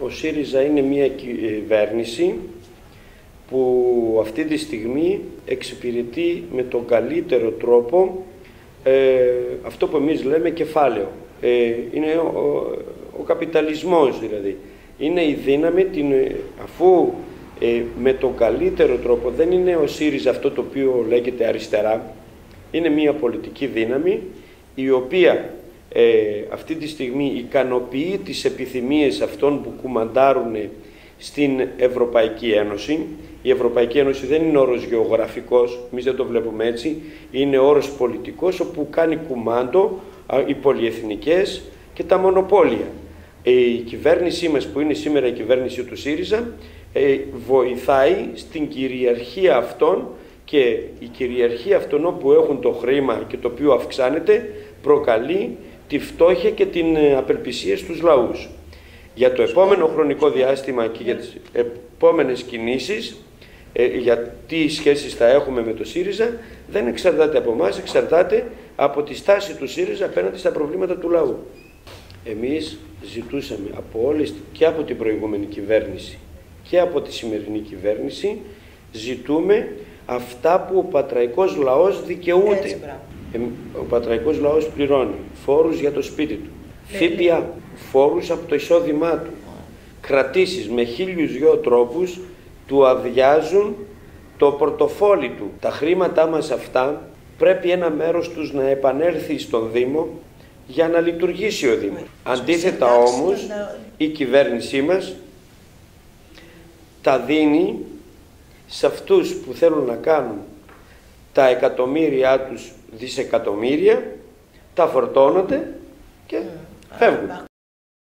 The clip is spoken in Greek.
Ο ΣΥΡΙΖΑ είναι μια κυβέρνηση που αυτή τη στιγμή εξυπηρετεί με τον καλύτερο τρόπο αυτό που εμείς λέμε κεφάλαιο. Είναι ο καπιταλισμός δηλαδή. Είναι η δύναμη, αφού με τον καλύτερο τρόπο, δεν είναι ο ΣΥΡΙΖΑ αυτό το οποίο λέγεται αριστερά, είναι μια πολιτική δύναμη η οποία αυτή τη στιγμή ικανοποιεί τις επιθυμίες αυτών που κουμαντάρουν στην Ευρωπαϊκή Ένωση. Η Ευρωπαϊκή Ένωση δεν είναι όρος γεωγραφικός, εμείς δεν το βλέπουμε έτσι, είναι όρος πολιτικός όπου κάνει κουμάντο οι πολυεθνικές και τα μονοπόλια. Η κυβέρνησή μας, που είναι σήμερα η κυβέρνηση του ΣΥΡΙΖΑ, βοηθάει στην κυριαρχία αυτών, και η κυριαρχία αυτών που έχουν το χρήμα και το οποίο αυξάνεται προκαλεί τη φτώχεια και την απελπισία στους λαούς. Για το επόμενο χρονικό διάστημα και για τις επόμενες κινήσεις, για τι σχέσεις θα έχουμε με το ΣΥΡΙΖΑ, δεν εξαρτάται από εμάς, εξαρτάται από τη στάση του ΣΥΡΙΖΑ απέναντι στα προβλήματα του λαού. Εμείς ζητούσαμε από όλες, και από την προηγούμενη κυβέρνηση και από τη σημερινή κυβέρνηση, ζητούμε αυτά που ο πατραϊκός λαός δικαιούται. Ο πατραϊκός λαός πληρώνει φόρους για το σπίτι του, ΦΠΑ, φόρους από το εισόδημά του, κρατήσεις με 1002 τρόπους του αδειάζουν το πορτοφόλι του. Τα χρήματά μας αυτά πρέπει ένα μέρος τους να επανέλθει στον Δήμο για να λειτουργήσει ο Δήμος. Αντίθετα όμως η κυβέρνησή μας τα δίνει σε αυτούς που θέλουν να κάνουν τα εκατομμύρια τους δισεκατομμύρια, τα φορτώνονται και φεύγουν.